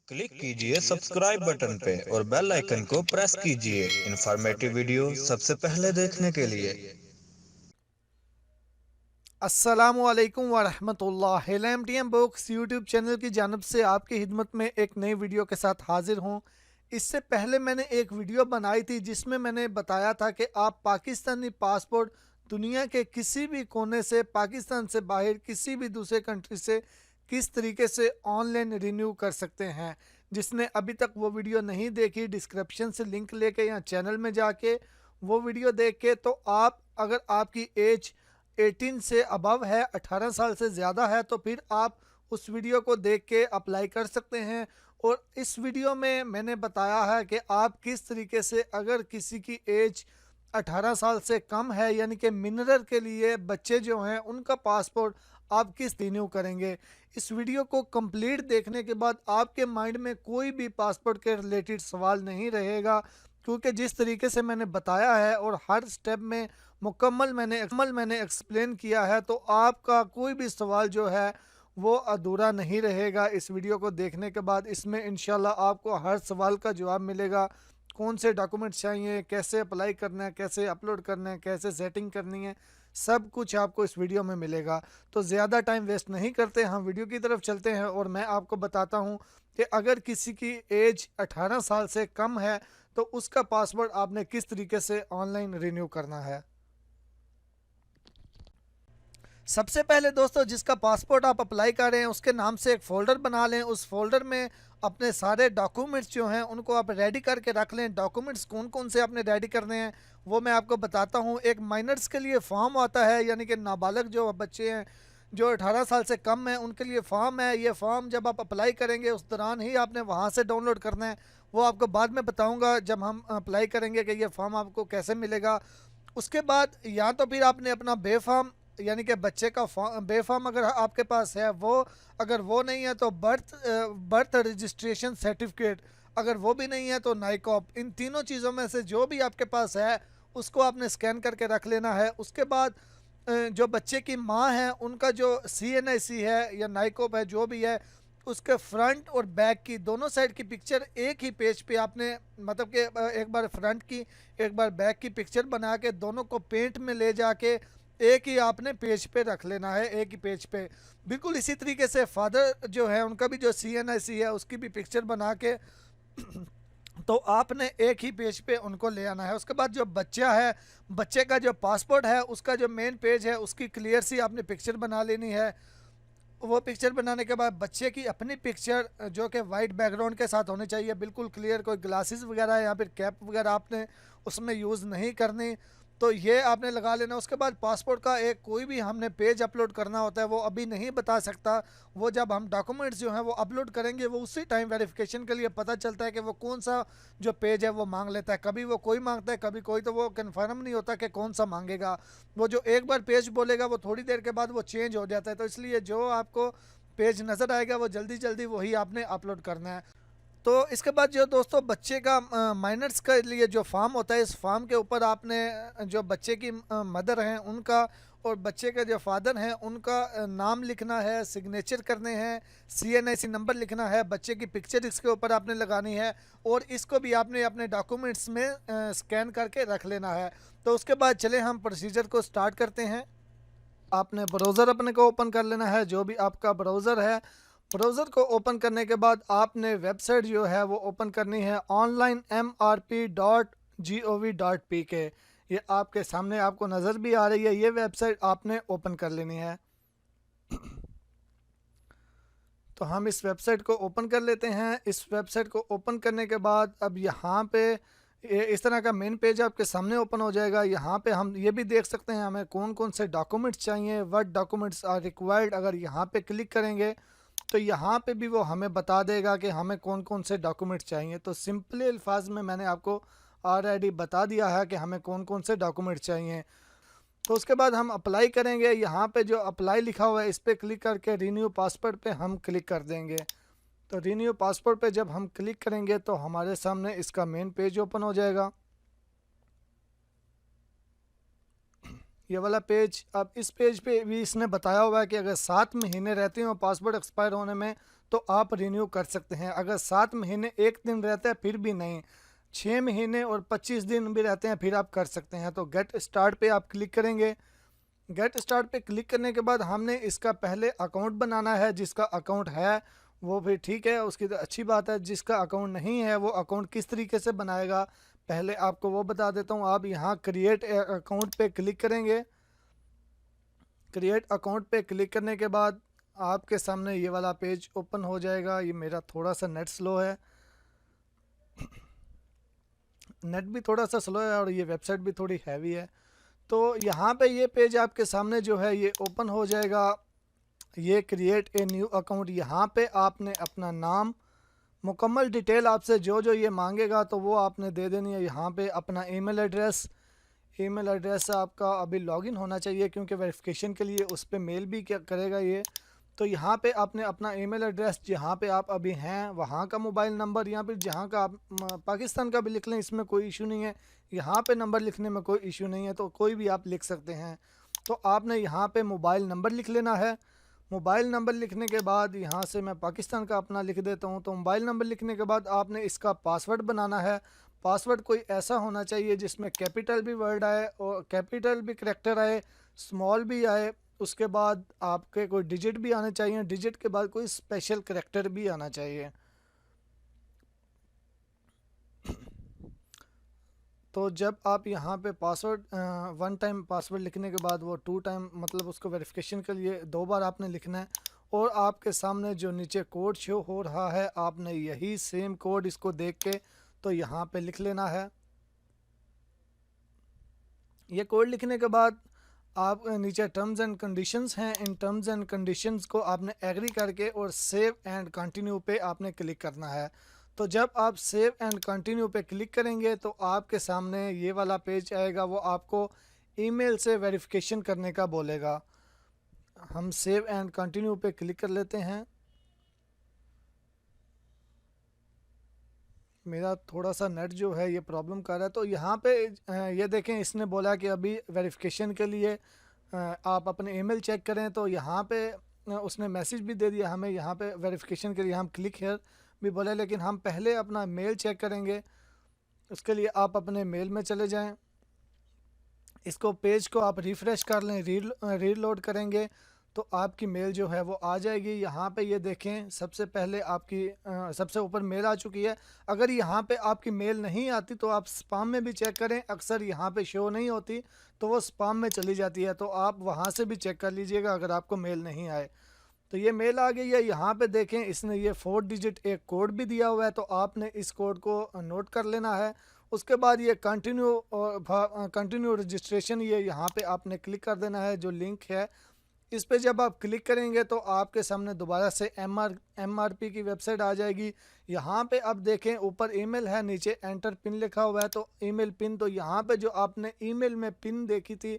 Click कीजिए subscribe button पे और बेल आइकन को प्रेस कीजिए इंफॉर्मेटिव वीडियो सबसे पहले देखने के लिए। अस्सलामुअलैकुम वरहमतुल्लाह। एलएमटीएम बुक्स यूट्यूब चैनल की जानब से आपकी खिदमत में एक नई वीडियो के साथ हाजिर हूँ। इससे पहले मैंने एक वीडियो बनाई थी जिसमें मैंने बताया था कि आप पाकिस्तानी पासपोर्ट दुनिया के किसी भी कोने से, पाकिस्तान से बाहर किसी भी दूसरे कंट्री से किस तरीके से ऑनलाइन रिन्यू कर सकते हैं। जिसने अभी तक वो वीडियो नहीं देखी, डिस्क्रिप्शन से लिंक लेके या चैनल में जाके वो वीडियो देख के, तो आप अगर आपकी एज 18 से अबव है, 18 साल से ज़्यादा है, तो फिर आप उस वीडियो को देख के अप्लाई कर सकते हैं। और इस वीडियो में मैंने बताया है कि आप किस तरीके से, अगर किसी की एज 18 साल से कम है यानी कि मिनरर के लिए बच्चे जो हैं उनका पासपोर्ट आप किस रिन्यू करेंगे। इस वीडियो को कंप्लीट देखने के बाद आपके माइंड में कोई भी पासपोर्ट के रिलेटेड सवाल नहीं रहेगा, क्योंकि जिस तरीके से मैंने बताया है और हर स्टेप में मुकम्मल मैंने एक्सप्लेन किया है, तो आपका कोई भी सवाल जो है वो अधूरा नहीं रहेगा। इस वीडियो को देखने के बाद इसमें इंशाल्लाह आपको हर सवाल का जवाब मिलेगा। कौन से डॉक्यूमेंट्स चाहिए, कैसे अप्लाई करना है, कैसे अपलोड करना है, कैसे सेटिंग करनी है, सब कुछ आपको इस वीडियो में मिलेगा। तो ज़्यादा टाइम वेस्ट नहीं करते, हम वीडियो की तरफ चलते हैं और मैं आपको बताता हूँ कि अगर किसी की एज 18 साल से कम है तो उसका पासवर्ड आपने किस तरीके से ऑनलाइन रिन्यू करना है। सबसे पहले दोस्तों, जिसका पासपोर्ट आप अप्लाई कर रहे हैं उसके नाम से एक फ़ोल्डर बना लें। उस फोल्डर में अपने सारे डॉक्यूमेंट्स जो हैं उनको आप रेडी करके रख लें। डॉक्यूमेंट्स कौन कौन से आपने रेडी करने हैं वो मैं आपको बताता हूँ। एक माइनर्स के लिए फॉर्म आता है, यानी कि नाबालग जो बच्चे हैं जो 18 साल से कम है उनके लिए फ़ॉर्म है। ये फ़ॉर्म जब आप अप्लाई करेंगे उस दौरान ही आपने वहाँ से डाउनलोड करना है। वो आपको बाद में बताऊँगा जब हम अप्लाई करेंगे कि ये फ़ॉर्म आपको कैसे मिलेगा। उसके बाद या तो फिर आपने अपना बे फॉर्म, यानी कि बच्चे का बे फॉर्म अगर आपके पास है वो, अगर वो नहीं है तो बर्थ रजिस्ट्रेशन सर्टिफिकेट, अगर वो भी नहीं है तो नाइकॉप। इन तीनों चीज़ों में से जो भी आपके पास है उसको आपने स्कैन करके रख लेना है। उसके बाद जो बच्चे की माँ है उनका जो CNIC है या नाइकॉप है जो भी है, उसके फ्रंट और बैक की दोनों साइड की पिक्चर एक ही पेज पे आपने, मतलब कि एक बार फ्रंट की एक बार बैक की पिक्चर बना के दोनों को पेंट में ले जाके एक ही आपने पेज पे रख लेना है, एक ही पेज पे। बिल्कुल इसी तरीके से फादर जो है उनका भी जो CNIC है उसकी भी पिक्चर बना के तो आपने एक ही पेज पे उनको ले आना है। उसके बाद जो बच्चा है, बच्चे का जो पासपोर्ट है उसका जो मेन पेज है उसकी क्लियर सी आपने पिक्चर बना लेनी है। वो पिक्चर बनाने के बाद बच्चे की अपनी पिक्चर जो कि वाइट बैकग्राउंड के साथ होनी चाहिए, बिल्कुल क्लियर। कोई ग्लासेस वगैरह या फिर कैप वगैरह आपने उसमें यूज़ नहीं करनी। तो ये आपने लगा लेना। उसके बाद पासपोर्ट का एक कोई भी हमने पेज अपलोड करना होता है वो अभी नहीं बता सकता। वो जब हम डॉक्यूमेंट्स जो हैं वो अपलोड करेंगे वो उसी टाइम वेरिफिकेशन के लिए पता चलता है कि वो कौन सा जो पेज है वो मांग लेता है। कभी वो कोई मांगता है, कभी कोई, तो वो कन्फर्म नहीं होता कि कौन सा मांगेगा। वो जो एक बार पेज बोलेगा वो थोड़ी देर के बाद वो चेंज हो जाता है। तो इसलिए जो आपको पेज नज़र आएगा वो जल्दी जल्दी वही आपने अपलोड करना है। तो इसके बाद जो दोस्तों बच्चे का माइनर्स के लिए जो फॉर्म होता है, इस फॉर्म के ऊपर आपने जो बच्चे की मदर हैं उनका और बच्चे के जो फादर हैं उनका नाम लिखना है, सिग्नेचर करने हैं, CNIC नंबर लिखना है, बच्चे की पिक्चर इसके ऊपर आपने लगानी है और इसको भी आपने अपने डॉक्यूमेंट्स में स्कैन करके रख लेना है। तो उसके बाद चले हम प्रोसीजर को स्टार्ट करते हैं। आपने ब्राउज़र अपने को ओपन कर लेना है, जो भी आपका ब्राउज़र है। ब्राउज़र को ओपन करने के बाद आपने वेबसाइट जो है वो ओपन करनी है onlinemrp.gov.pk। ये आपके सामने आपको नज़र भी आ रही है, ये वेबसाइट आपने ओपन कर लेनी है। तो हम इस वेबसाइट को ओपन कर लेते हैं। इस वेबसाइट को ओपन करने के बाद अब यहाँ पे इस तरह का मेन पेज आपके सामने ओपन हो जाएगा। यहाँ पे हम ये भी देख सकते हैं हमें कौन कौन से डॉक्यूमेंट्स चाहिए, व्हाट डॉक्यूमेंट्स आर रिक्वायर्ड। अगर यहाँ पे क्लिक करेंगे तो यहाँ पे भी वो हमें बता देगा कि हमें कौन कौन से डॉक्यूमेंट्स चाहिए। तो सिंपली अल्फाज में मैंने आपको ऑलरेडी बता दिया है कि हमें कौन कौन से डॉक्यूमेंट्स चाहिए। तो उसके बाद हम अप्लाई करेंगे। यहाँ पे जो अप्लाई लिखा हुआ है इस पर क्लिक करके रीन्यू पासपोर्ट पे हम क्लिक कर देंगे। तो रीन्यू पासपोर्ट पे जब हम क्लिक करेंगे तो हमारे सामने इसका मेन पेज ओपन हो जाएगा, ये वाला पेज। अब इस पेज पे भी इसने बताया हुआ है कि अगर 7 महीने रहते हो पासपोर्ट एक्सपायर होने में तो आप रिन्यू कर सकते हैं। अगर 7 महीने 1 दिन रहता है फिर भी नहीं, 6 महीने और 25 दिन भी रहते हैं फिर आप कर सकते हैं। तो गेट स्टार्ट पे आप क्लिक करेंगे। गेट स्टार्ट पे क्लिक करने के बाद हमने इसका पहले अकाउंट बनाना है। जिसका अकाउंट है वो भी ठीक है, उसकी तो अच्छी बात है। जिसका अकाउंट नहीं है वो अकाउंट किस तरीके से बनाएगा पहले आपको वो बता देता हूँ। आप यहाँ क्रिएट अकाउंट पे क्लिक करेंगे। क्रिएट अकाउंट पे क्लिक करने के बाद आपके सामने ये वाला पेज ओपन हो जाएगा। ये मेरा थोड़ा सा नेट स्लो है, नेट भी थोड़ा सा स्लो है और ये वेबसाइट भी थोड़ी हैवी है। तो यहाँ पे ये पेज आपके सामने जो है ये ओपन हो जाएगा। ये क्रिएट ए न्यू अकाउंट, यहाँ पे आपने अपना नाम, मुकम्मल डिटेल आपसे जो जो ये मांगेगा तो वो आपने दे देनी है। यहाँ पे अपना ईमेल एड्रेस आपका अभी लॉगिन होना चाहिए क्योंकि वेरिफिकेशन के लिए उस पर मेल भी क्या करेगा ये। तो यहाँ पे आपने अपना ईमेल एड्रेस जहाँ पे आप अभी हैं वहाँ का मोबाइल नंबर, या फिर जहाँ का आप पाकिस्तान का भी लिख लें, इसमें कोई इशू नहीं है। यहाँ पे नंबर लिखने में कोई इशू नहीं है, तो कोई भी आप लिख सकते हैं। तो आपने यहाँ पे मोबाइल नंबर लिख लेना है। मोबाइल नंबर लिखने के बाद यहाँ से मैं पाकिस्तान का अपना लिख देता हूँ। तो मोबाइल नंबर लिखने के बाद आपने इसका पासवर्ड बनाना है। पासवर्ड कोई ऐसा होना चाहिए जिसमें कैपिटल भी वर्ड आए और कैपिटल भी करैक्टर आए, स्मॉल भी आए। उसके बाद आपके कोई डिजिट भी आने चाहिए, डिजिट के बाद कोई स्पेशल करैक्टर भी आना चाहिए। तो जब आप यहाँ पे पासवर्ड 1 टाइम पासवर्ड लिखने के बाद वो 2 टाइम मतलब उसको वेरिफिकेशन के लिए 2 बार आपने लिखना है। और आपके सामने जो नीचे कोड शो हो रहा है आपने यही सेम कोड इसको देख के तो यहाँ पे लिख लेना है। ये कोड लिखने के बाद आप नीचे टर्म्स एंड कंडीशंस हैं, इन टर्म्स एंड कंडीशंस को आपने एग्री करके और सेव एंड कंटिन्यू पे आपने क्लिक करना है। तो जब आप सेव एंड कंटिन्यू पे क्लिक करेंगे तो आपके सामने ये वाला पेज आएगा, वो आपको ईमेल से वेरिफिकेशन करने का बोलेगा। हम सेव एंड कंटिन्यू पे क्लिक कर लेते हैं। मेरा थोड़ा सा नेट जो है ये प्रॉब्लम कर रहा है। तो यहाँ पे ये देखें इसने बोला कि अभी वेरिफिकेशन के लिए आप अपने ईमेल चेक करें। तो यहाँ पे उसने मैसेज भी दे दिया हमें, यहाँ पे वेरिफिकेशन के लिए हम क्लिक हेयर भी बोले, लेकिन हम पहले अपना मेल चेक करेंगे। उसके लिए आप अपने मेल में चले जाएं। इसको पेज को आप रिफ़्रेश कर लें, रीलोड करेंगे तो आपकी मेल जो है वो आ जाएगी। यहाँ पे ये देखें सबसे पहले आपकी सबसे ऊपर मेल आ चुकी है। अगर यहाँ पे आपकी मेल नहीं आती तो आप स्पाम में भी चेक करें, अक्सर यहाँ पे शो नहीं होती तो वो स्पाम में चली जाती है, तो आप वहाँ से भी चेक कर लीजिएगा अगर आपको मेल नहीं आए। तो ये मेल आ गई है। यहाँ पे देखें इसने ये 4 डिजिट एक कोड भी दिया हुआ है, तो आपने इस कोड को नोट कर लेना है। उसके बाद ये कंटिन्यू रजिस्ट्रेशन, ये यहाँ पे आपने क्लिक कर देना है। जो लिंक है इस पे जब आप क्लिक करेंगे तो आपके सामने दोबारा से MRP की वेबसाइट आ जाएगी। यहाँ पे अब देखें ऊपर ईमेल है, नीचे एंटर पिन लिखा हुआ है, तो ईमेल पिन, तो यहाँ पे जो आपने ईमेल में पिन देखी थी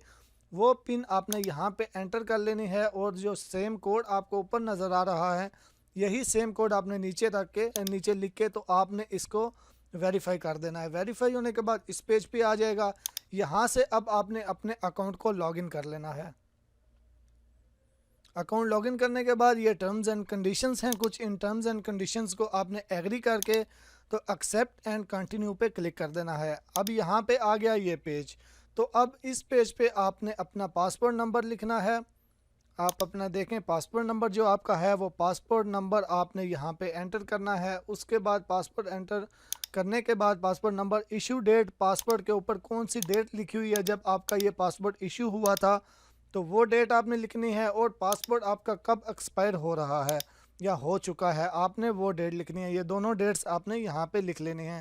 वो पिन आपने यहाँ पे एंटर कर लेनी है। और जो सेम कोड आपको ऊपर नज़र आ रहा है यही सेम कोड आपने नीचे रख के नीचे लिख के तो आपने इसको वेरीफाई कर देना है। वेरीफाई होने के बाद इस पेज पे आ जाएगा। यहाँ से अब आपने अपने अकाउंट को लॉगिन कर लेना है। अकाउंट लॉगिन करने के बाद ये टर्म्स एंड कंडीशंस हैं कुछ, इन टर्म्स एंड कंडीशंस को आपने एग्री करके तो एक्सेप्ट एंड कंटिन्यू पे क्लिक कर देना है। अब यहाँ पे आ गया ये पेज। तो अब इस पेज पे आपने अपना पासपोर्ट नंबर लिखना है। आप अपना देखें पासपोर्ट नंबर जो आपका है वो पासपोर्ट नंबर आपने यहाँ पे एंटर करना है। उसके बाद पासपोर्ट एंटर करने के बाद passport number, issue date, passport के ऊपर कौन सी डेट लिखी हुई है जब आपका ये पासपोर्ट इशू हुआ था तो वो डेट आपने लिखनी है। और पासपोर्ट आपका कब एक्सपायर हो रहा है या हो चुका है आपने वो डेट लिखनी है। ये दोनों डेट्स आपने यहाँ पे लिख लेनी है।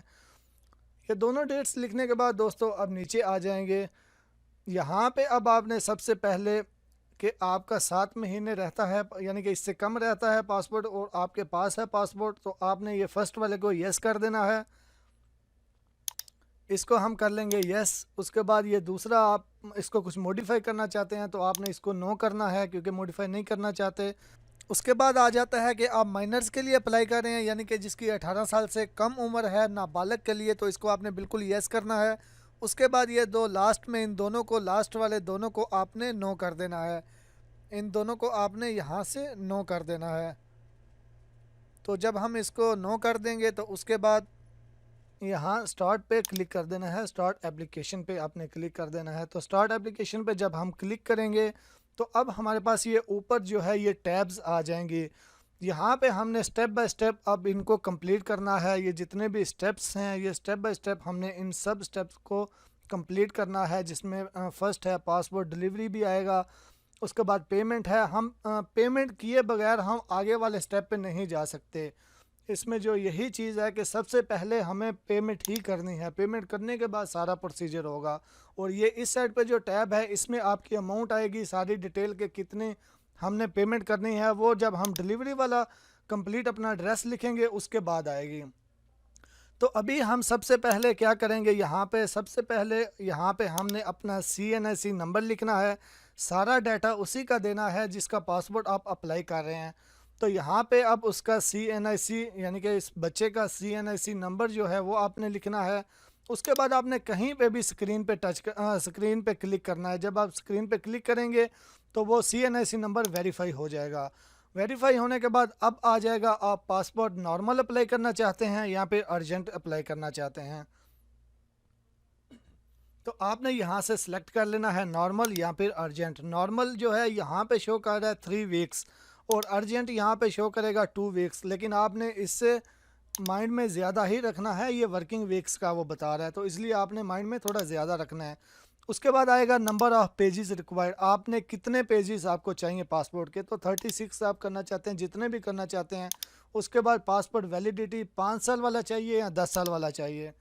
ये दोनों डेट्स लिखने के बाद दोस्तों अब नीचे आ जाएंगे। यहाँ पे अब आपने सबसे पहले कि आपका 7 महीने रहता है यानी कि इससे कम रहता है पासपोर्ट और आपके पास है पासपोर्ट, तो आपने ये फर्स्ट वाले को येस कर देना है। इसको हम कर लेंगे यस। उसके बाद ये दूसरा, आप इसको कुछ मॉडिफाई करना चाहते हैं तो आपने इसको नो करना है क्योंकि मॉडिफाई नहीं करना चाहते। उसके बाद आ जाता है कि आप माइनर्स के लिए अप्लाई कर रहे हैं यानी कि जिसकी 18 साल से कम उम्र है नाबालग के लिए, तो इसको आपने बिल्कुल यस करना है। उसके बाद ये दो लास्ट में, इन दोनों को, लास्ट वाले दोनों को आपने नो कर देना है। इन दोनों को आपने यहाँ से नो कर देना है। तो जब हम इसको नो कर देंगे तो उसके बाद यहाँ स्टार्ट पे क्लिक कर देना है, स्टार्ट एप्लीकेशन पे आपने क्लिक कर देना है। तो स्टार्ट एप्लीकेशन पे जब हम क्लिक करेंगे तो अब हमारे पास ये ऊपर जो है ये टैब्स आ जाएंगी। यहाँ पे हमने स्टेप बाय स्टेप अब इनको कंप्लीट करना है। ये जितने भी स्टेप्स हैं ये स्टेप बाय स्टेप हमने इन सब स्टेप्स को कंप्लीट करना है, जिसमें फर्स्ट है पासपोर्ट डिलीवरी भी आएगा, उसके बाद पेमेंट है। हम पेमेंट किए बगैर हम आगे वाले स्टेप पे नहीं जा सकते। इसमें जो यही चीज़ है कि सबसे पहले हमें पेमेंट ही करनी है, पेमेंट करने के बाद सारा प्रोसीजर होगा। और ये इस साइड पे जो टैब है इसमें आपकी अमाउंट आएगी, सारी डिटेल के कितने हमने पेमेंट करनी है वो जब हम डिलीवरी वाला कंप्लीट अपना एड्रेस लिखेंगे उसके बाद आएगी। तो अभी हम सबसे पहले क्या करेंगे, यहाँ पे सबसे पहले यहाँ पे हमने अपना CNIC नंबर लिखना है, सारा डाटा उसी का देना है जिसका पासपोर्ट आप अप्लाई कर रहे हैं। तो यहाँ पे अब उसका CNIC यानी कि इस बच्चे का CNIC नंबर जो है वो आपने लिखना है। उसके बाद आपने कहीं पे भी स्क्रीन पे क्लिक करना है। जब आप स्क्रीन पे क्लिक करेंगे तो वो CNIC नंबर वेरीफाई हो जाएगा। वेरीफाई होने के बाद अब आ जाएगा आप पासपोर्ट नॉर्मल अप्लाई करना चाहते हैं या फिर अर्जेंट अप्लाई करना चाहते हैं। तो आपने यहाँ से सिलेक्ट कर लेना है नॉर्मल या फिर अर्जेंट। नॉर्मल जो है यहाँ पे शो कर रहा है 3 वीक्स और अर्जेंट यहाँ पे शो करेगा 2 वीक्स, लेकिन आपने इससे माइंड में ज़्यादा ही रखना है, ये वर्किंग वीक्स का वो बता रहा है तो इसलिए आपने माइंड में थोड़ा ज़्यादा रखना है। उसके बाद आएगा नंबर ऑफ़ पेजेस रिक्वायर्ड, आपने कितने पेजेस आपको चाहिए पासपोर्ट के, तो 36 आप करना चाहते हैं, जितने भी करना चाहते हैं। उसके बाद पासपोर्ट वैलिडिटी 5 साल वाला चाहिए या 10 साल वाला चाहिए।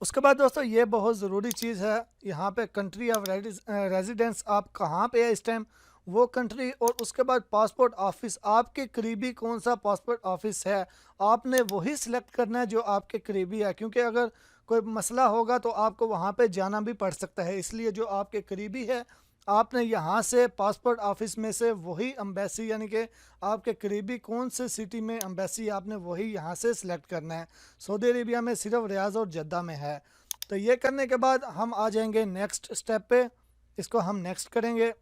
उसके बाद दोस्तों ये बहुत ज़रूरी चीज़ है, यहाँ पे कंट्री ऑफ रेजिडेंस आप कहाँ पे है इस टाइम वो कंट्री, और उसके बाद पासपोर्ट ऑफिस आपके करीबी कौन सा पासपोर्ट ऑफिस है आपने वही सिलेक्ट करना है जो आपके करीबी है, क्योंकि अगर कोई मसला होगा तो आपको वहाँ पे जाना भी पड़ सकता है। इसलिए जो आपके करीबी है आपने यहाँ से पासपोर्ट ऑफिस में से वही एम्बेसी यानी कि आपके करीबी कौन से सिटी में एम्बेसी आपने वही यहाँ से सिलेक्ट करना है। सऊदी अरेबिया में सिर्फ रियाज और जद्दा में है। तो ये करने के बाद हम आ जाएंगे नेक्स्ट स्टेप पे, इसको हम नेक्स्ट करेंगे।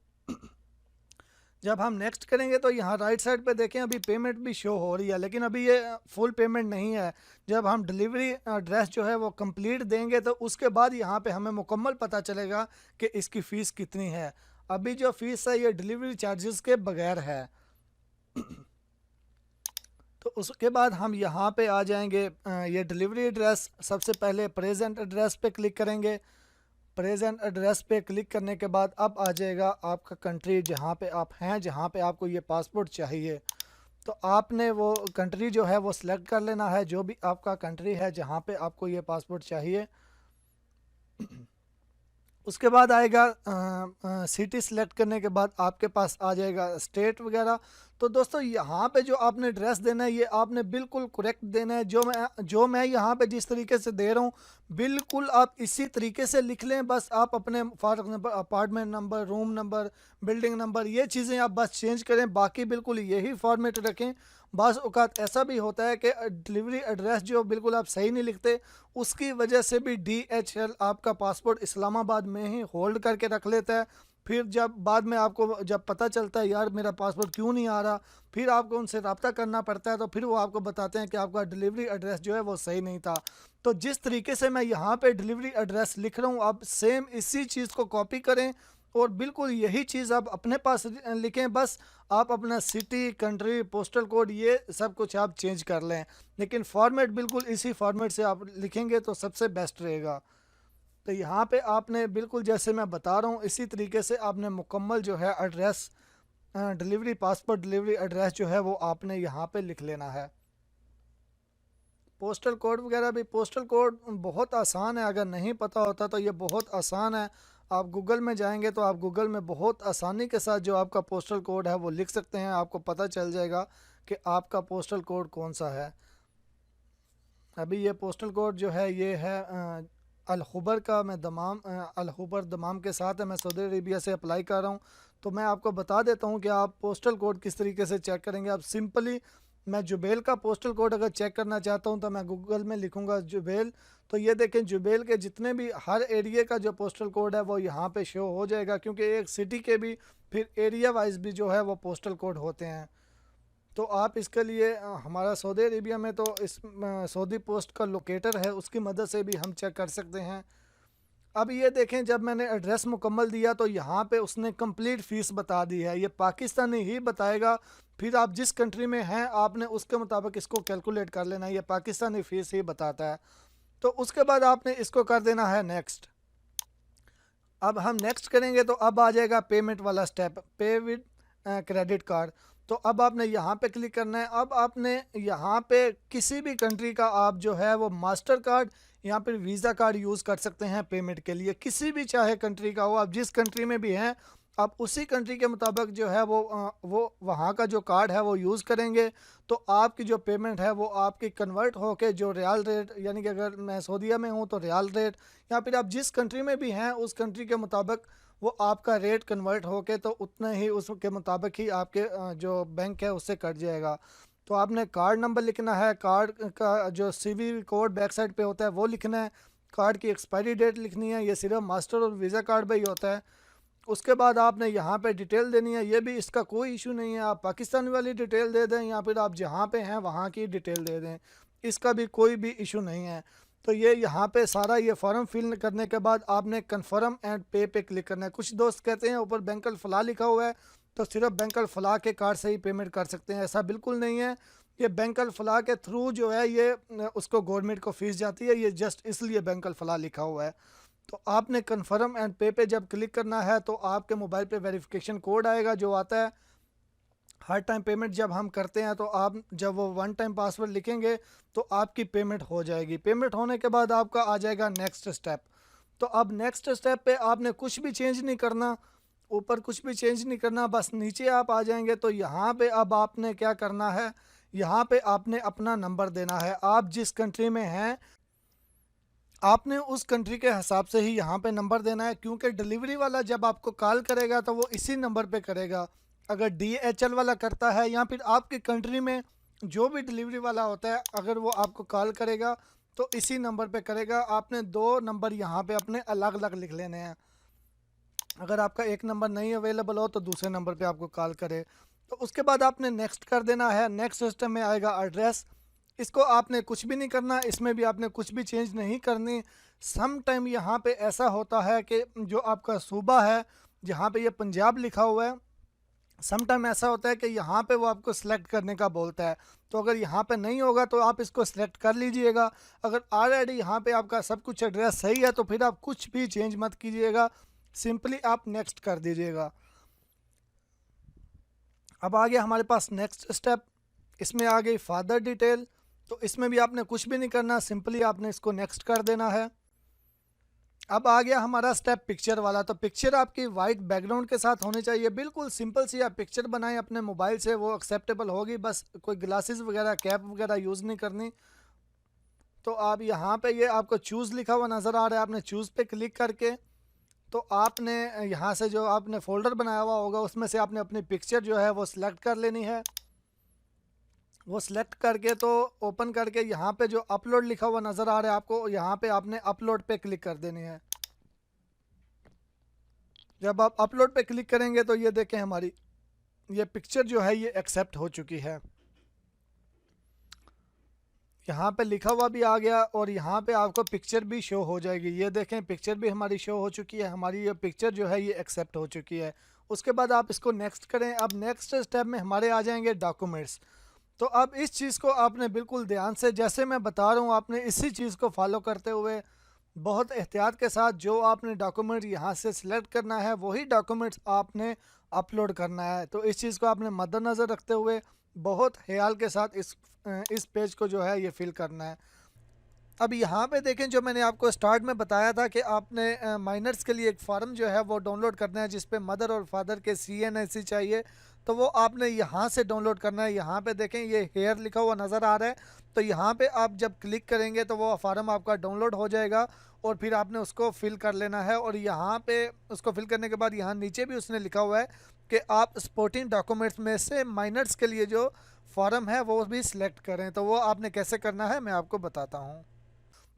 जब हम नेक्स्ट करेंगे तो यहाँ राइट साइड पे देखें अभी पेमेंट भी शो हो रही है, लेकिन अभी ये फुल पेमेंट नहीं है। जब हम डिलीवरी एड्रेस जो है वो कंप्लीट देंगे तो उसके बाद यहाँ पे हमें मुकम्मल पता चलेगा कि इसकी फ़ीस कितनी है। अभी जो फ़ीस है ये डिलीवरी चार्जेस के बगैर है। तो उसके बाद हम यहाँ पे आ जाएंगे ये डिलीवरी एड्रेस, सबसे पहले प्रेजेंट एड्रेस पे क्लिक करेंगे। प्रेजेंट एड्रेस पे क्लिक करने के बाद अब आ जाएगा आपका कंट्री जहाँ पे आप हैं, जहाँ पे आपको ये पासपोर्ट चाहिए। तो आपने वो कंट्री जो है वो सिलेक्ट कर लेना है, जो भी आपका कंट्री है जहाँ पे आपको ये पासपोर्ट चाहिए। उसके बाद आएगा सिटी सिलेक्ट करने के बाद आपके पास आ जाएगा स्टेट वगैरह। तो दोस्तों यहाँ पे जो आपने एड्रेस देना है ये आपने बिल्कुल करेक्ट देना है। जो मैं यहाँ पे जिस तरीके से दे रहा हूँ बिल्कुल आप इसी तरीके से लिख लें। बस आप अपने for example apartment number, room number, building number, ये चीज़ें आप बस चेंज करें, बाकी बिल्कुल यही फॉर्मेट रखें। बाज़ औक़ात ऐसा भी होता है कि डिलीवरी एड्रेस जो बिल्कुल आप सही नहीं लिखते उसकी वजह से भी DHL आपका पासपोर्ट इस्लामाबाद में ही होल्ड करके रख लेता है। फिर जब बाद में आपको जब पता चलता है यार मेरा पासपोर्ट क्यों नहीं आ रहा, फिर आपको उनसे रब्ता करना पड़ता है। तो फिर वो आपको बताते हैं कि आपका डिलीवरी एड्रेस जो है वो सही नहीं था। तो जिस तरीके से मैं यहाँ पे डिलीवरी एड्रेस लिख रहा हूँ आप सेम इसी चीज़ को कॉपी करें और बिल्कुल यही चीज़ आप अपने पास लिखें। बस आप अपना सिटी, कंट्री, पोस्टल कोड ये सब कुछ आप चेंज कर लें, लेकिन फॉर्मेट बिल्कुल इसी फॉर्मेट से आप लिखेंगे तो सबसे बेस्ट रहेगा। तो यहाँ पे आपने बिल्कुल जैसे मैं बता रहा हूँ इसी तरीके से आपने मुकम्मल जो है address delivery passport delivery address जो है वो आपने यहाँ पे लिख लेना है। पोस्टल कोड वगैरह भी, पोस्टल कोड बहुत आसान है, अगर नहीं पता होता तो ये बहुत आसान है। आप गूगल में जाएंगे तो आप गूगल में बहुत आसानी के साथ जो आपका पोस्टल कोड है वो लिख सकते हैं, आपको पता चल जाएगा कि आपका पोस्टल कोड कौन सा है। अभी ये पोस्टल कोड जो है ये है अल-खुबर का, मैं दमाम अल-खुबर दमाम के साथ है, मैं सऊदी अरेबिया से अप्लाई कर रहा हूँ। तो मैं आपको बता देता हूँ कि आप पोस्टल कोड किस तरीके से चेक करेंगे। आप सिंपली, मैं जुबेल का पोस्टल कोड अगर चेक करना चाहता हूँ तो मैं गूगल में लिखूँगा जुबेल, तो ये देखें जुबेल के जितने भी हर एरिया का जो पोस्टल कोड है वो यहाँ पे शो हो जाएगा, क्योंकि एक सिटी के भी फिर एरिया वाइज भी जो है वो पोस्टल कोड होते हैं। तो आप इसके लिए हमारा सऊदी अरेबिया में तो इस सऊदी पोस्ट का लोकेटर है, उसकी मदद से भी हम चेक कर सकते हैं। अब ये देखें, जब मैंने एड्रेस मुकम्मल दिया तो यहाँ पे उसने कंप्लीट फ़ीस बता दी है। ये पाकिस्तानी ही बताएगा, फिर आप जिस कंट्री में हैं आपने उसके मुताबिक इसको कैलकुलेट कर लेना है। ये पाकिस्तानी फ़ीस ही बताता है। तो उसके बाद आपने इसको कर देना है नेक्स्ट। अब हम नेक्स्ट करेंगे तो अब आ जाएगा पेमेंट वाला स्टेप, पे विद क्रेडिट कार्ड। तो अब आपने यहाँ पे क्लिक करना है। अब आपने यहाँ पे किसी भी कंट्री का आप जो है वो मास्टर कार्ड या फिर वीज़ा कार्ड यूज़ कर सकते हैं पेमेंट के लिए। किसी भी चाहे कंट्री का हो, आप जिस कंट्री में भी हैं आप उसी कंट्री के मुताबिक जो है वो वहाँ का जो कार्ड है वो यूज़ करेंगे। तो आपकी जो पेमेंट है वो आपकी कन्वर्ट होके जो रियाल रेट, यानी कि अगर मैं सऊदीया में हूँ तो रियाल रेट, या फिर आप जिस कंट्री में भी हैं उस कंट्री के मुताबिक वो आपका रेट कन्वर्ट होके तो उतना ही उसके मुताबिक ही आपके जो बैंक है उससे कट जाएगा। तो आपने कार्ड नंबर लिखना है, कार्ड का जो सीवी कोड बैक साइड पे होता है वो लिखना है, कार्ड की एक्सपायरी डेट लिखनी है। ये सिर्फ मास्टर और वीज़ा कार्ड पे ही होता है। उसके बाद आपने यहाँ पे डिटेल देनी है। ये भी इसका कोई इशू नहीं है, आप पाकिस्तान वाली डिटेल दे दें या फिर आप जहाँ पे हैं वहाँ की डिटेल दे दें, इसका भी कोई भी इशू नहीं है। तो ये यहाँ पे सारा ये फॉर्म फिल करने के बाद आपने कन्फर्म एंड पे क्लिक करना है। कुछ दोस्त कहते हैं ऊपर बैंकल फला लिखा हुआ है तो सिर्फ बैंकल फला के कार्ड से ही पेमेंट कर सकते हैं, ऐसा बिल्कुल नहीं है। ये बैंकल फला के थ्रू जो है ये उसको गवर्नमेंट को फीस जाती है, ये जस्ट इसलिए बैंकल फला लिखा हुआ है। तो आपने कन्फर्म एंड पे जब क्लिक करना है तो आपके मोबाइल पे वेरिफिकेशन कोड आएगा जो आता है हर टाइम पेमेंट जब हम करते हैं। तो आप जब वो वन टाइम पासवर्ड लिखेंगे तो आपकी पेमेंट हो जाएगी। पेमेंट होने के बाद आपका आ जाएगा नेक्स्ट स्टेप। तो अब नेक्स्ट स्टेप पे आपने कुछ भी चेंज नहीं करना, ऊपर कुछ भी चेंज नहीं करना, बस नीचे आप आ जाएंगे तो यहाँ पे अब आपने क्या करना है, यहाँ पे आपने अपना नंबर देना है। आप जिस कंट्री में हैं आपने उस कंट्री के हिसाब से ही यहाँ पे नंबर देना है, क्योंकि डिलीवरी वाला जब आपको कॉल करेगा तो वो इसी नंबर पे करेगा। अगर DHL वाला करता है या फिर आपकी कंट्री में जो भी डिलीवरी वाला होता है अगर वो आपको कॉल करेगा तो इसी नंबर पे करेगा। आपने 2 नंबर यहाँ पे अपने अलग अलग लिख लेने हैं। अगर आपका एक नंबर नहीं अवेलेबल हो तो दूसरे नंबर पे आपको कॉल करे। तो उसके बाद आपने नेक्स्ट कर देना है। नेक्स्ट सिस्टम में आएगा एड्रेस। इसको आपने कुछ भी नहीं करना, इसमें भी आपने कुछ भी चेंज नहीं करनी। सम टाइम यहाँ पे ऐसा होता है कि जो आपका सूबा है जहाँ पे ये पंजाब लिखा हुआ है, सम टाइम ऐसा होता है कि यहाँ पे वो आपको सिलेक्ट करने का बोलता है। तो अगर यहाँ पे नहीं होगा तो आप इसको सिलेक्ट कर लीजिएगा। अगर ऑलरेडी यहाँ पे आपका सब कुछ एड्रेस सही है तो फिर आप कुछ भी चेंज मत कीजिएगा, सिंपली आप नेक्स्ट कर दीजिएगा। अब आ गया हमारे पास नेक्स्ट स्टेप, इसमें आ गई फादर डिटेल। तो इसमें भी आपने कुछ भी नहीं करना, सिंपली आपने इसको नेक्स्ट कर देना है। अब आ गया हमारा स्टेप पिक्चर वाला। तो पिक्चर आपकी वाइट बैकग्राउंड के साथ होनी चाहिए, बिल्कुल सिंपल सी आप पिक्चर बनाएं अपने मोबाइल से, वो एक्सेप्टेबल होगी। बस कोई ग्लासेस वगैरह कैप वगैरह यूज़ नहीं करनी। तो आप यहाँ पे ये आपको चूज़ लिखा हुआ नज़र आ रहा है, आपने चूज़ पे क्लिक करके तो आपने यहाँ से जो आपने फ़ोल्डर बनाया हुआ होगा उसमें से आपने अपनी पिक्चर जो है वो सिलेक्ट कर लेनी है। वो सिलेक्ट करके तो ओपन करके यहाँ पे जो अपलोड लिखा हुआ नज़र आ रहा है आपको, यहाँ पे आपने अपलोड पे क्लिक कर देनी है। जब आप अपलोड पे क्लिक करेंगे तो ये देखें हमारी ये पिक्चर जो है ये एक्सेप्ट हो चुकी है। यहाँ पे लिखा हुआ भी आ गया और यहाँ पे आपको पिक्चर भी शो हो जाएगी। ये देखें पिक्चर भी हमारी शो हो चुकी है, हमारी ये पिक्चर जो है ये एक्सेप्ट हो चुकी है। उसके बाद आप इसको नेक्स्ट करें। अब नेक्स्ट स्टेप में हमारे आ जाएंगे डॉक्यूमेंट्स। तो अब इस चीज़ को आपने बिल्कुल ध्यान से, जैसे मैं बता रहा हूँ आपने इसी चीज़ को फॉलो करते हुए बहुत एहतियात के साथ जो आपने डॉक्यूमेंट यहाँ से सिलेक्ट करना है वही डॉक्यूमेंट्स आपने अपलोड करना है। तो इस चीज़ को आपने मद्देनज़र रखते हुए बहुत ख्याल के साथ इस पेज को जो है ये फिल करना है। अब यहाँ पे देखें जो मैंने आपको स्टार्ट में बताया था कि आपने माइनर्स के लिए एक फार्म जो है वो डाउनलोड करना है जिस पे मदर और फादर के CNSC चाहिए। तो वो आपने यहाँ से डाउनलोड करना है। यहाँ पे देखें ये हेयर लिखा हुआ नज़र आ रहा है, तो यहाँ पे आप जब क्लिक करेंगे तो वो फार्म आपका डाउनलोड हो जाएगा और फिर आपने उसको फिल कर लेना है। और यहाँ पे उसको फिल करने के बाद यहाँ नीचे भी उसने लिखा हुआ है कि आप सपोर्टिंग डॉक्यूमेंट्स में से माइनर्स के लिए जो फॉर्म है वो भी सिलेक्ट करें। तो वो आपने कैसे करना है मैं आपको बताता हूँ।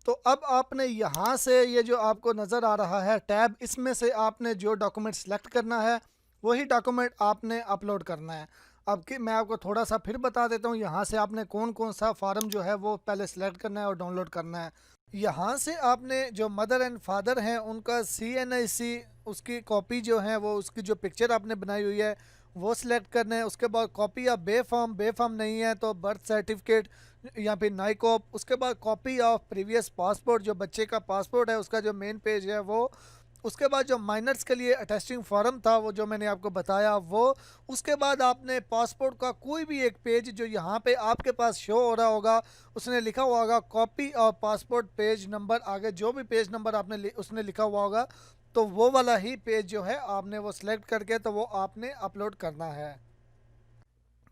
तो अब आपने यहाँ से ये जो आपको नज़र आ रहा है टैब, इसमें से आपने जो डॉक्यूमेंट सेलेक्ट करना है वही डॉक्यूमेंट आपने अपलोड करना है। अब कि मैं आपको थोड़ा सा फिर बता देता हूँ, यहाँ से आपने कौन कौन सा फार्म जो है वो पहले सेलेक्ट करना है और डाउनलोड करना है। यहाँ से आपने जो मदर एंड फादर हैं उनका CNIC, उसकी कॉपी जो है वो, उसकी जो पिक्चर आपने बनाई हुई है वो सिलेक्ट करना है। उसके बाद कॉपी ऑफ बे फॉर्म नहीं है तो बर्थ सर्टिफिकेट या फिर नाइकॉप। उसके बाद कॉपी ऑफ प्रीवियस पासपोर्ट, जो बच्चे का पासपोर्ट है उसका जो मेन पेज है वो। उसके बाद जो माइनर्स के लिए अटेस्टिंग फॉर्म था वो जो मैंने आपको बताया वो। उसके बाद आपने पासपोर्ट का कोई भी एक पेज जो यहाँ पे आपके पास शो हो रहा होगा, उसने लिखा हुआ होगा कॉपी और पासपोर्ट पेज नंबर, आगे जो भी पेज नंबर आपने उसने लिखा हुआ होगा, तो वो वाला ही पेज जो है आपने वो सिलेक्ट करके तो वो आपने अपलोड करना है।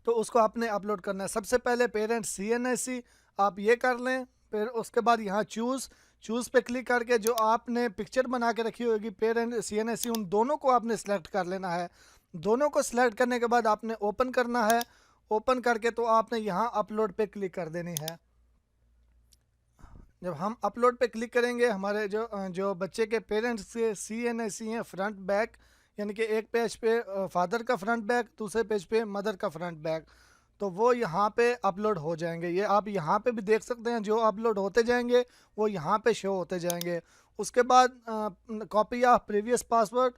तो उसको आपने अपलोड करना है। सबसे पहले पेरेंट CNIC आप ये कर लें। फिर उसके बाद यहाँ चूज़ पे क्लिक करके जो आपने पिक्चर बना के रखी होगी पेरेंट CNIC, उन दोनों को आपने सेलेक्ट कर लेना है। दोनों को सिलेक्ट करने के बाद आपने ओपन करना है। ओपन करके तो आपने यहाँ अपलोड पे क्लिक कर देनी है। जब हम अपलोड पे क्लिक करेंगे, हमारे जो बच्चे के पेरेंट्स के CNIC हैं फ्रंट बैक, यानी कि एक पेज पे फादर का फ्रंट बैक, दूसरे पेज पे मदर का फ्रंट बैक, तो वो यहाँ पे अपलोड हो जाएंगे। ये आप यहाँ पे भी देख सकते हैं, जो अपलोड होते जाएंगे वो यहाँ पे शो होते जाएंगे। उसके बाद कॉपी ऑफ प्रीवियस पासवर्ड,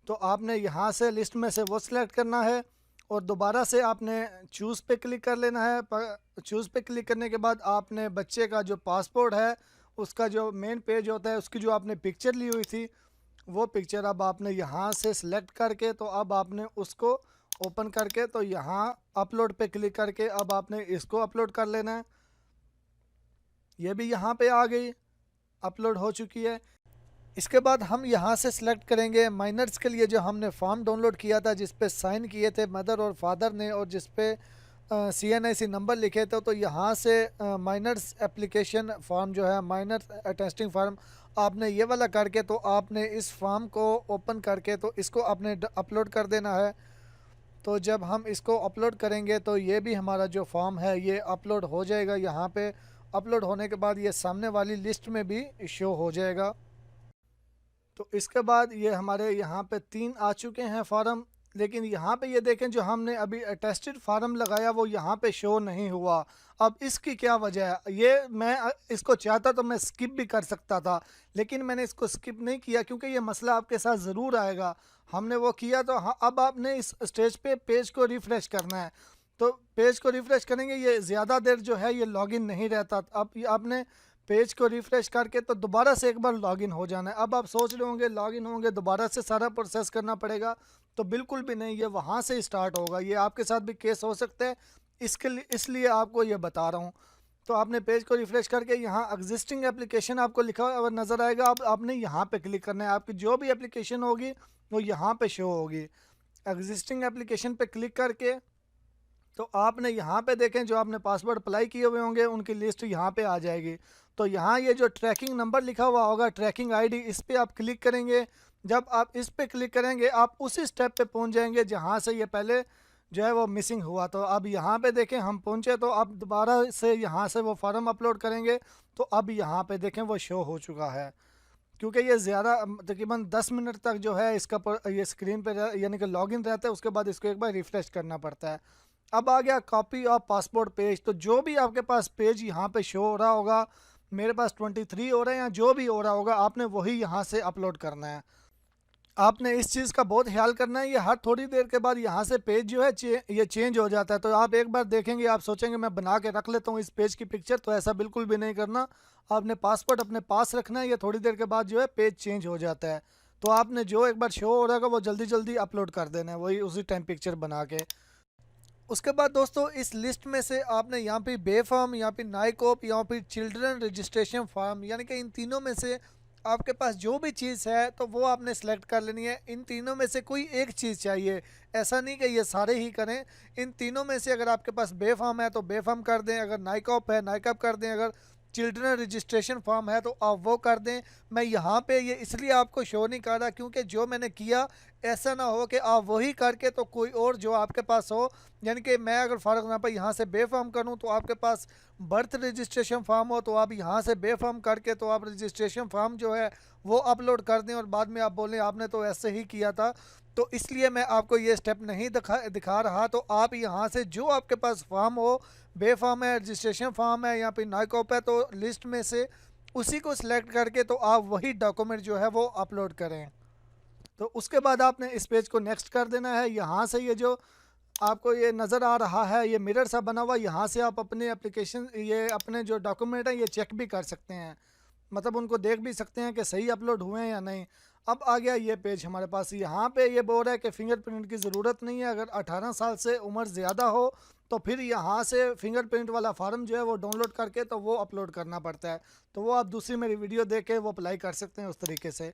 तो आपने यहाँ से लिस्ट में से वो सिलेक्ट करना है और दोबारा से आपने चूज़ पे क्लिक कर लेना है। चूज़ पे क्लिक करने के बाद आपने बच्चे का जो पासपोर्ट है उसका जो मेन पेज होता है, उसकी जो आपने पिक्चर ली हुई थी वो पिक्चर अब आपने यहाँ से सिलेक्ट करके तो अब आपने उसको ओपन करके तो यहाँ अपलोड पे क्लिक करके अब आपने इसको अपलोड कर लेना है। ये भी यहाँ पे आ गई, अपलोड हो चुकी है। इसके बाद हम यहाँ से सिलेक्ट करेंगे माइनर्स के लिए जो हमने फॉर्म डाउनलोड किया था, जिस पे साइन किए थे मदर और फादर ने और जिस पे CNIC नंबर लिखे थे। तो यहाँ से माइनर्स एप्लीकेशन फॉर्म जो है, माइनर अटेस्टिंग फॉर्म, आपने ये वाला करके तो आपने इस फॉर्म को ओपन करके तो इसको आपने अपलोड कर देना है। तो जब हम इसको अपलोड करेंगे तो ये भी हमारा जो फॉर्म है ये अपलोड हो जाएगा। यहाँ पे अपलोड होने के बाद ये सामने वाली लिस्ट में भी शो हो जाएगा। तो इसके बाद ये हमारे यहाँ पे 3 आ चुके हैं फॉर्म, लेकिन यहाँ पे ये देखें जो हमने अभी अटेस्टेड फार्म लगाया वो यहाँ पे शो नहीं हुआ। अब इसकी क्या वजह है? ये मैं इसको चाहता तो मैं स्किप भी कर सकता था, लेकिन मैंने इसको स्किप नहीं किया क्योंकि ये मसला आपके साथ ज़रूर आएगा। हमने वो किया तो हाँ, अब आपने इस स्टेज पे पेज को रिफ़्रेश करना है। तो पेज को रिफ़्रेश करेंगे, ये ज़्यादा देर जो है ये लॉगिन नहीं रहता। अब ये आपने पेज को रिफ़्रेश करके तो दोबारा से एक बार लॉगिन हो जाना है। अब आप सोच रहे होंगे लॉगिन होंगे दोबारा से सारा प्रोसेस करना पड़ेगा, तो बिल्कुल भी नहीं, ये वहाँ से स्टार्ट होगा। ये आपके साथ भी केस हो सकता है, इसलिए आपको ये बता रहा हूँ। तो आपने पेज को रिफ़्रेश करके यहाँ एग्जिस्टिंग एप्लीकेशन आपको लिखा हुआ नज़र आएगा। अब आपने यहाँ पे क्लिक करना है, आपकी जो भी एप्लीकेशन होगी वो यहाँ पे शो होगी। एग्जिस्टिंग एप्लीकेशन पे क्लिक करके तो आपने यहाँ पे देखें जो आपने पासवर्ड अप्लाई किए हुए होंगे उनकी लिस्ट यहाँ पे आ जाएगी। तो यहाँ ये जो ट्रैकिंग नंबर लिखा हुआ होगा, ट्रैकिंग आईडी, इस पर आप क्लिक करेंगे। जब आप इस पे क्लिक करेंगे आप उसी स्टेप पे पहुँच जाएंगे जहाँ से ये पहले जो है वो मिसिंग हुआ। तो अब यहाँ पे देखें हम पहुँचे, तो अब दोबारा से यहाँ से वो फॉर्म अपलोड करेंगे तो अब यहाँ पे देखें वो शो हो चुका है। क्योंकि ये ज़्यादा तकरीबन 10 मिनट तक जो है इसका ये स्क्रीन पे यानी कि लॉगिन रहता है, उसके बाद इसको एक बार रिफ़्रेश करना पड़ता है। अब आ गया कॉपी ऑफ पासपोर्ट पेज। तो जो भी आपके पास पेज यहाँ पे शो हो रहा होगा, मेरे पास 23 हो रहे हैं या जो भी हो रहा होगा, आपने वही यहाँ से अपलोड करना है। आपने इस चीज़ का बहुत ख्याल करना है, ये हर थोड़ी देर के बाद यहाँ से पेज जो है ये चेंज हो जाता है। तो आप एक बार देखेंगे आप सोचेंगे मैं बना के रख लेता हूँ इस पेज की पिक्चर, तो ऐसा बिल्कुल भी नहीं करना। आपने पासपोर्ट अपने पास रखना है, ये थोड़ी देर के बाद जो है पेज चेंज हो जाता है। तो आपने जो एक बार शो हो रहा है वो जल्दी जल्दी अपलोड कर देना है, वही उसी टाइम पिक्चर बना के। उसके बाद दोस्तों इस लिस्ट में से आपने यहाँ पे बे फॉर्म, यहाँ पे नाइकॉप, यहाँ पे चिल्ड्रन रजिस्ट्रेशन फॉर्म, यानी कि इन तीनों में से आपके पास जो भी चीज़ है तो वो आपने सेलेक्ट कर लेनी है। इन तीनों में से कोई एक चीज़ चाहिए, ऐसा नहीं कि ये सारे ही करें। इन तीनों में से अगर आपके पास बे फॉर्म है तो बे फॉर्म कर दें, अगर नाइकॉप है नाइकॉप कर दें, अगर चिल्ड्रन रजिस्ट्रेशन फॉर्म है तो आप वो कर दें। मैं यहाँ पे ये इसलिए आपको शो नहीं कर रहा क्योंकि जो मैंने किया ऐसा ना हो कि आप वही करके तो कोई और जो आपके पास हो यानी कि मैं अगर फॉर एग्जांपल यहाँ से बे फॉर्म करूँ तो आपके पास बर्थ रजिस्ट्रेशन फॉर्म हो, तो आप यहाँ से बे फॉर्म करके तो आप रजिस्ट्रेशन फॉर्म जो है वो अपलोड कर दें और बाद में आप बोलें आपने तो ऐसे ही किया था। तो इसलिए मैं आपको ये स्टेप नहीं दिखा रहा। तो आप यहाँ से जो आपके पास फॉर्म हो, बे फॉर्म है, रजिस्ट्रेशन फॉर्म है या फिर नाइकॉप है, तो लिस्ट में से उसी को सिलेक्ट करके तो आप वही डॉक्यूमेंट जो है वो अपलोड करें। तो उसके बाद आपने इस पेज को नेक्स्ट कर देना है। यहाँ से ये जो आपको ये नज़र आ रहा है ये मिरर सा बना हुआ, यहाँ से आप अपने एप्लीकेशन ये अपने जो डॉक्यूमेंट हैं ये चेक भी कर सकते हैं, मतलब उनको देख भी सकते हैं कि सही अपलोड हुए हैं या नहीं। अब आ गया ये पेज हमारे पास, यहाँ पे ये बोल रहा है कि फिंगरप्रिंट की ज़रूरत नहीं है। अगर 18 साल से उम्र ज़्यादा हो तो फिर यहाँ से फिंगरप्रिंट वाला फार्म जो है वो डाउनलोड करके तो वो अपलोड करना पड़ता है। तो वो आप दूसरी मेरी वीडियो देख के वो अप्लाई कर सकते हैं उस तरीके से।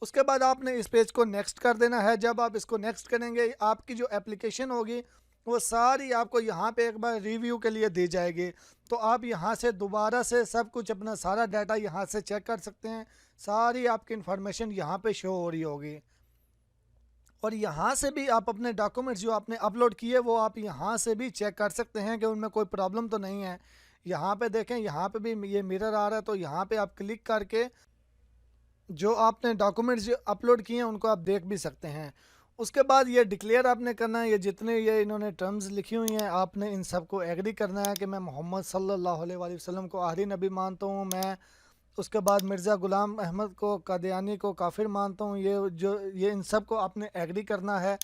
उसके बाद आपने इस पेज को नेक्स्ट कर देना है। जब आप इसको नेक्स्ट करेंगे आपकी जो एप्लीकेशन होगी वो सारी आपको यहाँ पे एक बार रिव्यू के लिए दी जाएगी। तो आप यहाँ से दोबारा से सब कुछ अपना सारा डाटा यहाँ से चेक कर सकते हैं। सारी आपकी इन्फॉर्मेशन यहाँ पे शो हो रही होगी और यहाँ से भी आप अपने डॉक्यूमेंट्स जो आपने अपलोड किए वो आप यहाँ से भी चेक कर सकते हैं कि उनमें कोई प्रॉब्लम तो नहीं है। यहाँ पे देखें, यहाँ पे भी ये मिरर आ रहा है, तो यहाँ पे आप क्लिक करके जो आपने डॉक्यूमेंट्स जो अपलोड किए हैं उनको आप देख भी सकते हैं। उसके बाद ये डिक्लेयर आपने करना है, ये जितने ये इन्होंने टर्म्स लिखी हुई हैं आपने इन सब को एग्री करना है कि मैं मोहम्मद सल्लल्लाहु अलैहि वसल्लम को आखिरी नबी मानता हूँ। मैं उसके बाद मिर्ज़ा ग़ुलाम अहमद को कादियानी को काफिर मानता हूँ। ये इन सब को आपने एग्री करना है।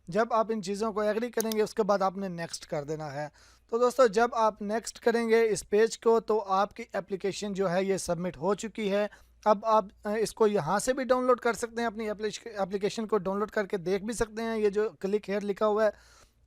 जब आप इन चीज़ों को एग्री करेंगे उसके बाद आपने नेक्स्ट कर देना है। तो दोस्तों जब आप नेक्स्ट करेंगे इस पेज को तो आपकी एप्लीकेशन जो है ये सबमिट हो चुकी है। अब आप इसको यहाँ से भी डाउनलोड कर सकते हैं, अपनी एप्लीकेशन को डाउनलोड करके देख भी सकते हैं, ये जो क्लिक हेयर लिखा हुआ है।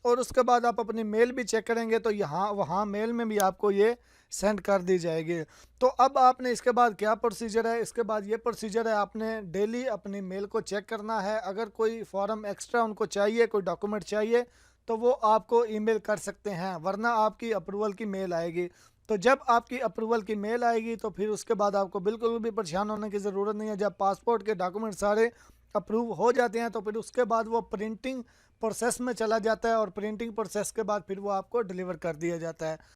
और उसके बाद आप अपनी मेल भी चेक करेंगे तो यहाँ वहाँ मेल में भी आपको ये सेंड कर दी जाएगी। तो अब आपने इसके बाद क्या प्रोसीजर है, इसके बाद ये प्रोसीजर है, आपने डेली अपनी मेल को चेक करना है। अगर कोई फॉर्म एक्स्ट्रा उनको चाहिए, कोई डॉक्यूमेंट चाहिए तो वो आपको ईमेल कर सकते हैं, वरना आपकी अप्रूवल की मेल आएगी। तो जब आपकी अप्रूवल की मेल आएगी तो फिर उसके बाद आपको बिल्कुल भी परेशान होने की ज़रूरत नहीं है। जब पासपोर्ट के डॉक्यूमेंट सारे अप्रूव हो जाते हैं तो फिर उसके बाद वो प्रिंटिंग प्रोसेस में चला जाता है और प्रिंटिंग प्रोसेस के बाद फिर वो आपको डिलीवर कर दिया जाता है।